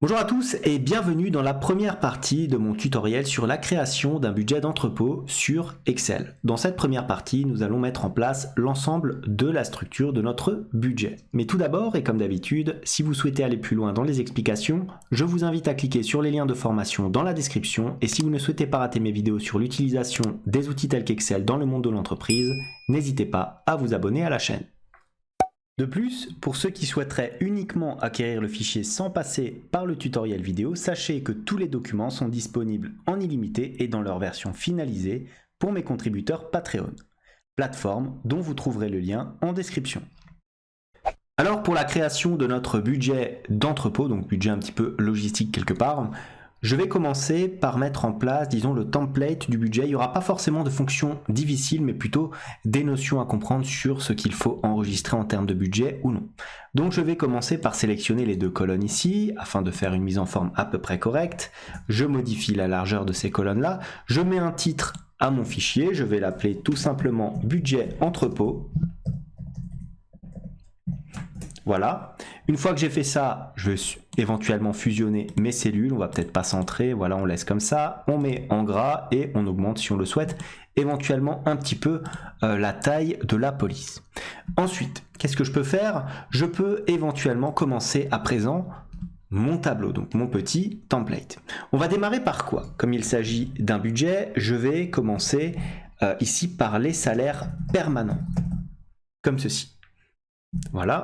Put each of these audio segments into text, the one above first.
Bonjour à tous et bienvenue dans la première partie de mon tutoriel sur la création d'un budget d'entrepôt sur Excel. Dans cette première partie, nous allons mettre en place l'ensemble de la structure de notre budget. Mais tout d'abord, et comme d'habitude, si vous souhaitez aller plus loin dans les explications, je vous invite à cliquer sur les liens de formation dans la description et si vous ne souhaitez pas rater mes vidéos sur l'utilisation des outils tels qu'Excel dans le monde de l'entreprise, n'hésitez pas à vous abonner à la chaîne. De plus, pour ceux qui souhaiteraient uniquement acquérir le fichier sans passer par le tutoriel vidéo, sachez que tous les documents sont disponibles en illimité et dans leur version finalisée pour mes contributeurs Patreon, plateforme dont vous trouverez le lien en description. Alors pour la création de notre budget d'entrepôt, donc budget un petit peu logistique quelque part, je vais commencer par mettre en place, disons, le template du budget. Il n'y aura pas forcément de fonctions difficiles, mais plutôt des notions à comprendre sur ce qu'il faut enregistrer en termes de budget ou non. Donc je vais commencer par sélectionner les deux colonnes ici, afin de faire une mise en forme à peu près correcte. Je modifie la largeur de ces colonnes-là. Je mets un titre à mon fichier. Je vais l'appeler tout simplement budget entrepôt. Voilà. Une fois que j'ai fait ça, je vais éventuellement fusionner mes cellules. On va peut-être pas centrer. Voilà, on laisse comme ça. On met en gras et on augmente, si on le souhaite, éventuellement un petit peu la taille de la police. Ensuite, qu'est-ce que je peux faire? Je peux éventuellement commencer à présent mon tableau, donc mon petit template. On va démarrer par quoi? Comme il s'agit d'un budget, je vais commencer ici par les salaires permanents, comme ceci. Voilà.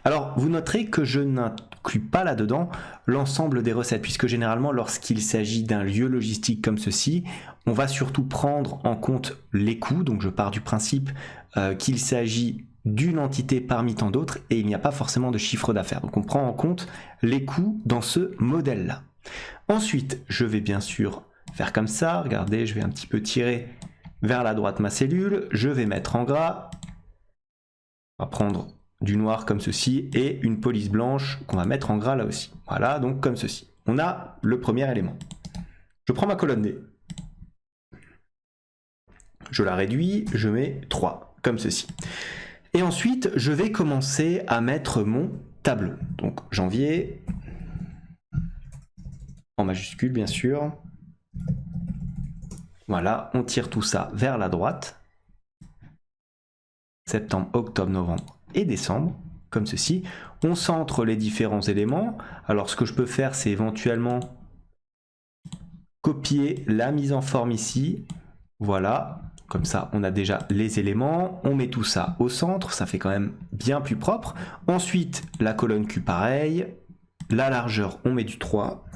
Alors, vous noterez que je n'inclus pas là-dedans l'ensemble des recettes, puisque généralement, lorsqu'il s'agit d'un lieu logistique comme ceci, on va surtout prendre en compte les coûts. Donc, je pars du principe qu'il s'agit d'une entité parmi tant d'autres et il n'y a pas forcément de chiffre d'affaires. Donc, on prend en compte les coûts dans ce modèle-là. Ensuite, je vais bien sûr faire comme ça. Regardez, je vais un petit peu tirer vers la droite ma cellule. Je vais mettre en gras. On va prendre du noir comme ceci et une police blanche qu'on va mettre en gras là aussi. Voilà, donc comme ceci. On a le premier élément. Je prends ma colonne D. Je la réduis, je mets 3, comme ceci. Et ensuite, je vais commencer à mettre mon tableau. Donc janvier, en majuscule bien sûr. Voilà, on tire tout ça vers la droite. Septembre, octobre, novembre et décembre, comme ceci. On centre les différents éléments. Alors ce que je peux faire, c'est éventuellement copier la mise en forme ici. Voilà, comme ça on a déjà les éléments. On met tout ça au centre, ça fait quand même bien plus propre. Ensuite, la colonne Q pareil. La largeur, on met du 3,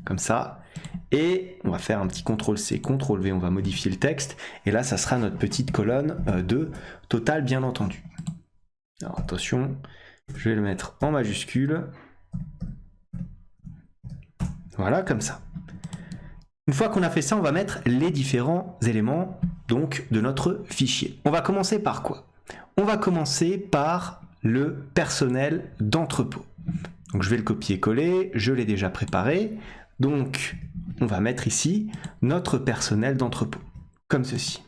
comme ça. Et on va faire un petit CTRL-C, CTRL-V, on va modifier le texte. Et là, ça sera notre petite colonne de total, bien entendu. Alors attention, je vais le mettre en majuscule. Voilà, comme ça. Une fois qu'on a fait ça, on va mettre les différents éléments donc, de notre fichier. On va commencer par quoi? On va commencer par le personnel d'entrepôt. Donc je vais le copier-coller, je l'ai déjà préparé. Donc on va mettre ici notre personnel d'entrepôt, comme ceci.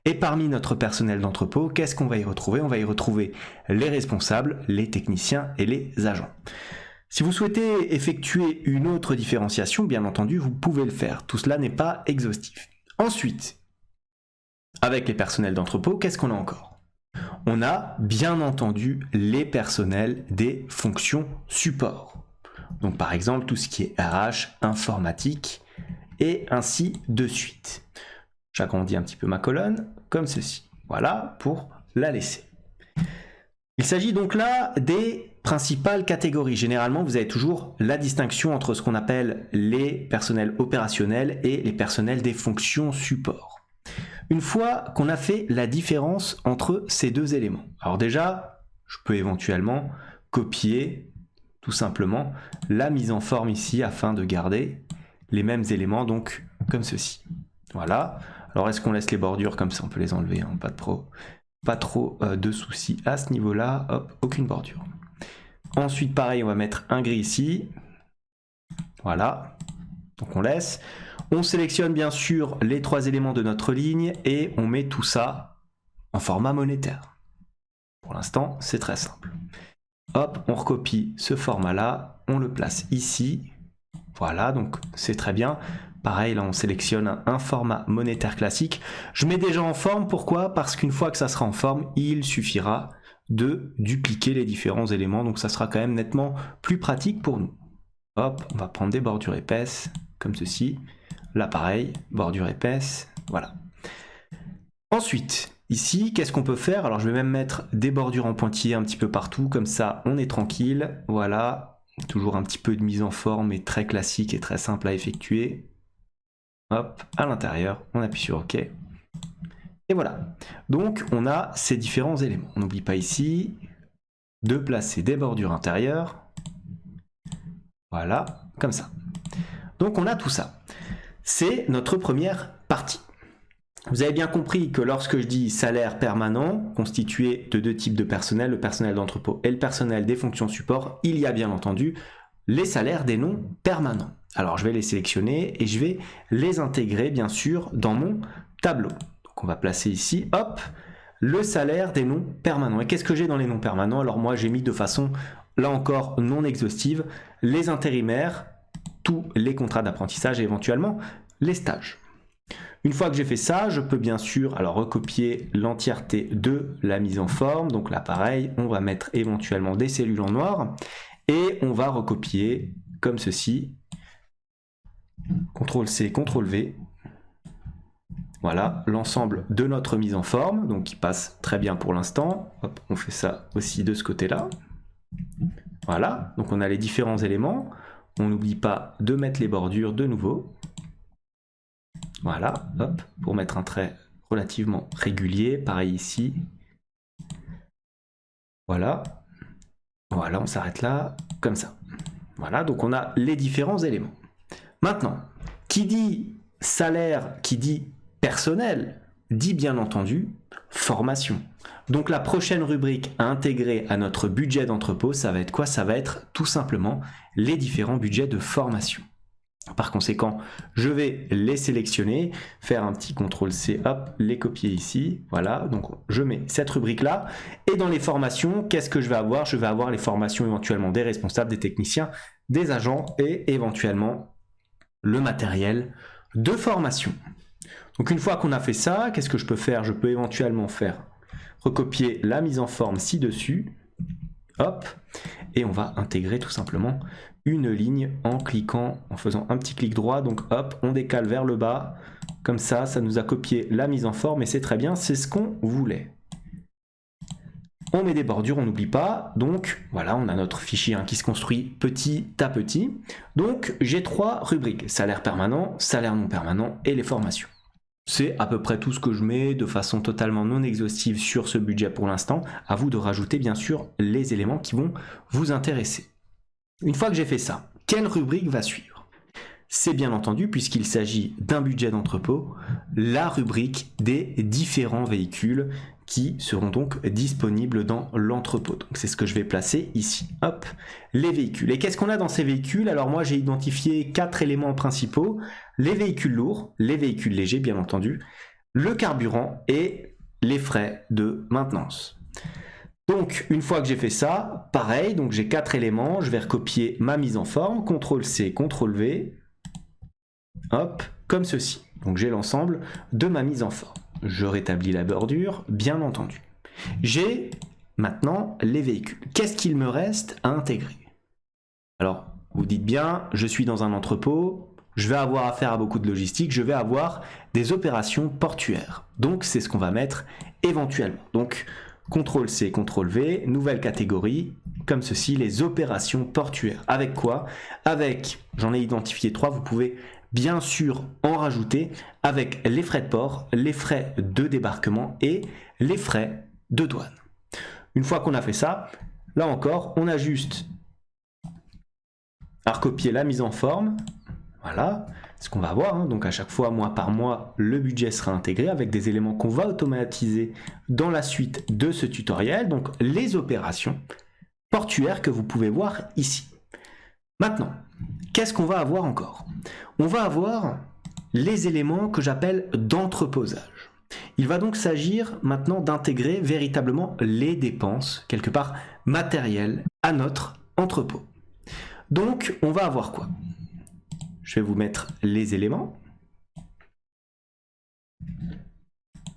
Et parmi notre personnel d'entrepôt, qu'est-ce qu'on va y retrouver? On va y retrouver les responsables, les techniciens et les agents. Si vous souhaitez effectuer une autre différenciation, bien entendu, vous pouvez le faire. Tout cela n'est pas exhaustif. Ensuite, avec les personnels d'entrepôt, qu'est-ce qu'on a encore? On a bien entendu les personnels des fonctions support. Donc par exemple, tout ce qui est RH, informatique, et ainsi de suite. J'agrandis un petit peu ma colonne, comme ceci. Voilà, pour la laisser. Il s'agit donc là des principales catégories. Généralement, vous avez toujours la distinction entre ce qu'on appelle les personnels opérationnels et les personnels des fonctions support. Une fois qu'on a fait la différence entre ces deux éléments, alors déjà, je peux éventuellement copier tout simplement la mise en forme ici afin de garder les mêmes éléments, donc comme ceci. Voilà. Alors est-ce qu'on laisse les bordures comme ça? On peut les enlever, hein, pas trop de soucis à ce niveau-là. Hop, aucune bordure. Ensuite, pareil, on va mettre un gris ici. Voilà. Donc on laisse. On sélectionne bien sûr les 3 éléments de notre ligne et on met tout ça en format monétaire. Pour l'instant, c'est très simple. Hop, on recopie ce format-là, on le place ici. Voilà, donc c'est très bien. Pareil, là on sélectionne un format monétaire classique. Je mets déjà en forme, pourquoi? Parce qu'une fois que ça sera en forme, il suffira de dupliquer les différents éléments, donc ça sera quand même nettement plus pratique pour nous. Hop, on va prendre des bordures épaisses, comme ceci. Là pareil, bordure épaisse, voilà. Ensuite, ici, qu'est-ce qu'on peut faire? Alors je vais même mettre des bordures en pointillés un petit peu partout, comme ça on est tranquille, voilà. Toujours un petit peu de mise en forme, mais très classique et très simple à effectuer. Hop, à l'intérieur, on appuie sur OK. Et voilà. Donc, on a ces différents éléments. On n'oublie pas ici de placer des bordures intérieures. Voilà, comme ça. Donc, on a tout ça. C'est notre première partie. Vous avez bien compris que lorsque je dis salaire permanent, constitué de deux types de personnel, le personnel d'entrepôt et le personnel des fonctions support, il y a bien entendu les salaires des non permanents. Alors je vais les sélectionner et je vais les intégrer bien sûr dans mon tableau. Donc on va placer ici, hop, le salaire des non permanents. Et qu'est-ce que j'ai dans les non permanents? Alors moi j'ai mis de façon, là encore, non exhaustive, les intérimaires, tous les contrats d'apprentissage et éventuellement les stages. Une fois que j'ai fait ça, je peux bien sûr alors recopier l'entièreté de la mise en forme. Donc là pareil, on va mettre éventuellement des cellules en noir et on va recopier comme ceci. CTRL-C, CTRL-V. Voilà, l'ensemble de notre mise en forme, donc qui passe très bien pour l'instant. Hop, on fait ça aussi de ce côté-là. Voilà, donc on a les différents éléments. On n'oublie pas de mettre les bordures de nouveau. Voilà, hop, pour mettre un trait relativement régulier, pareil ici. Voilà, voilà, on s'arrête là, comme ça. Voilà, donc on a les différents éléments. Maintenant, qui dit salaire, qui dit personnel, dit bien entendu formation. Donc la prochaine rubrique à intégrer à notre budget d'entrepôt, ça va être quoi? Ça va être tout simplement les différents budgets de formation. Par conséquent, je vais les sélectionner, faire un petit CTRL-C, hop, les copier ici, voilà, donc je mets cette rubrique-là, et dans les formations, qu'est-ce que je vais avoir? Je vais avoir les formations éventuellement des responsables, des techniciens, des agents, et éventuellement le matériel de formation. Donc une fois qu'on a fait ça, qu'est-ce que je peux faire? Je peux éventuellement faire recopier la mise en forme ci-dessus, hop, et on va intégrer tout simplement une ligne en cliquant, en faisant un petit clic droit, donc hop, on décale vers le bas, comme ça, ça nous a copié la mise en forme, et c'est très bien, c'est ce qu'on voulait. On met des bordures, on n'oublie pas, donc voilà, on a notre fichier qui se construit petit à petit. Donc j'ai trois rubriques, salaire permanent, salaire non permanent et les formations. C'est à peu près tout ce que je mets de façon totalement non exhaustive sur ce budget pour l'instant. À vous de rajouter bien sûr les éléments qui vont vous intéresser. Une fois que j'ai fait ça, quelle rubrique va suivre? C'est bien entendu, puisqu'il s'agit d'un budget d'entrepôt, la rubrique des différents véhicules qui seront donc disponibles dans l'entrepôt. Donc c'est ce que je vais placer ici. Hop, les véhicules. Et qu'est-ce qu'on a dans ces véhicules? Alors moi j'ai identifié 4 éléments principaux. Les véhicules lourds, les véhicules légers bien entendu, le carburant et les frais de maintenance. Donc, une fois que j'ai fait ça, pareil, donc j'ai 4 éléments, je vais recopier ma mise en forme, CTRL-C, CTRL-V, hop, comme ceci. Donc j'ai l'ensemble de ma mise en forme. Je rétablis la bordure, bien entendu. J'ai maintenant les véhicules. Qu'est-ce qu'il me reste à intégrer? Alors, vous dites bien, je suis dans un entrepôt, je vais avoir affaire à beaucoup de logistique, je vais avoir des opérations portuaires. Donc, c'est ce qu'on va mettre éventuellement. Donc, CTRL-C, CTRL-V, nouvelle catégorie, comme ceci, les opérations portuaires. Avec quoi? Avec, j'en ai identifié 3, vous pouvez bien sûr en rajouter, avec les frais de port, les frais de débarquement et les frais de douane. Une fois qu'on a fait ça, là encore, on a juste à recopier la mise en forme, voilà, ce qu'on va avoir, donc à chaque fois, mois par mois, le budget sera intégré avec des éléments qu'on va automatiser dans la suite de ce tutoriel, donc les opérations portuaires que vous pouvez voir ici. Maintenant, qu'est-ce qu'on va avoir encore? On va avoir les éléments que j'appelle d'entreposage. Il va donc s'agir maintenant d'intégrer véritablement les dépenses, quelque part matérielles, à notre entrepôt. Donc, on va avoir quoi? je vais vous mettre les éléments.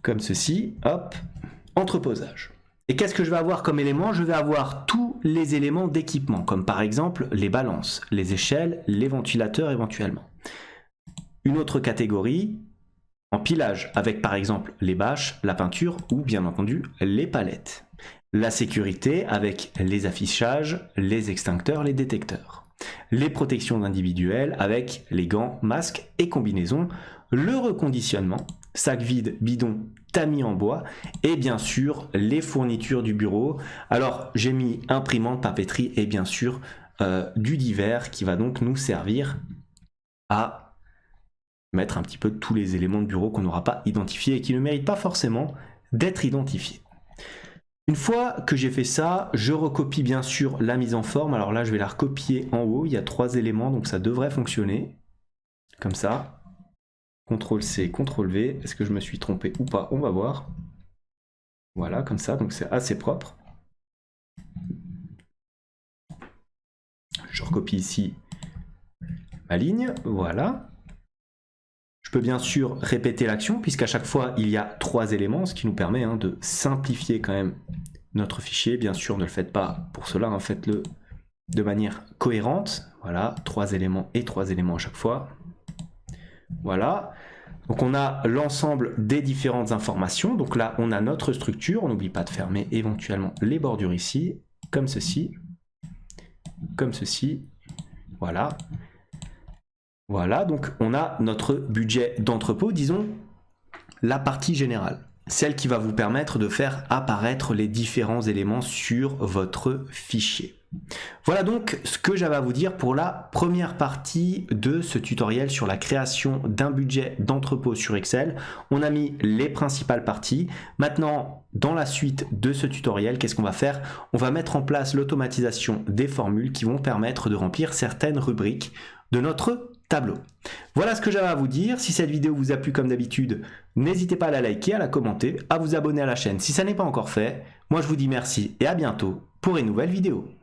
Comme ceci, hop, entreposage. Et qu'est-ce que je vais avoir comme élément? Je vais avoir tous les éléments d'équipement, comme par exemple les balances, les échelles, les ventilateurs éventuellement. Une autre catégorie, empilage, avec par exemple les bâches, la peinture ou bien entendu les palettes. La sécurité avec les affichages, les extincteurs, les détecteurs. Les protections individuelles avec les gants, masques et combinaisons. Le reconditionnement, sac vide, bidon, tamis en bois et bien sûr les fournitures du bureau. Alors j'ai mis imprimante, papeterie et bien sûr du divers qui va donc nous servir à mettre un petit peu tous les éléments de bureau qu'on n'aura pas identifiés et qui ne méritent pas forcément d'être identifiés. Une fois que j'ai fait ça, je recopie bien sûr la mise en forme. Alors là, je vais la recopier en haut. Il y a 3 éléments, donc ça devrait fonctionner. Comme ça. CTRL-C, CTRL-V. Est-ce que je me suis trompé ou pas? On va voir. Voilà, comme ça. Donc c'est assez propre. Je recopie ici ma ligne. Voilà. Je peux bien sûr répéter l'action, puisqu'à chaque fois, il y a 3 éléments, ce qui nous permet de simplifier quand même notre fichier. Bien sûr, ne le faites pas pour cela, faites-le de manière cohérente. Voilà, 3 éléments et 3 éléments à chaque fois. Voilà. Donc on a l'ensemble des différentes informations. Donc là, on a notre structure. On n'oublie pas de fermer éventuellement les bordures ici, comme ceci. Comme ceci. Voilà. Voilà, donc on a notre budget d'entrepôt, disons la partie générale, celle qui va vous permettre de faire apparaître les différents éléments sur votre fichier. Voilà donc ce que j'avais à vous dire pour la première partie de ce tutoriel sur la création d'un budget d'entrepôt sur Excel. On a mis les principales parties. Maintenant, dans la suite de ce tutoriel, qu'est-ce qu'on va faire? On va mettre en place l'automatisation des formules qui vont permettre de remplir certaines rubriques de notre tableau. Voilà ce que j'avais à vous dire. Si cette vidéo vous a plu comme d'habitude, n'hésitez pas à la liker, à la commenter, à vous abonner à la chaîne si ça n'est pas encore fait. Moi je vous dis merci et à bientôt pour une nouvelle vidéo.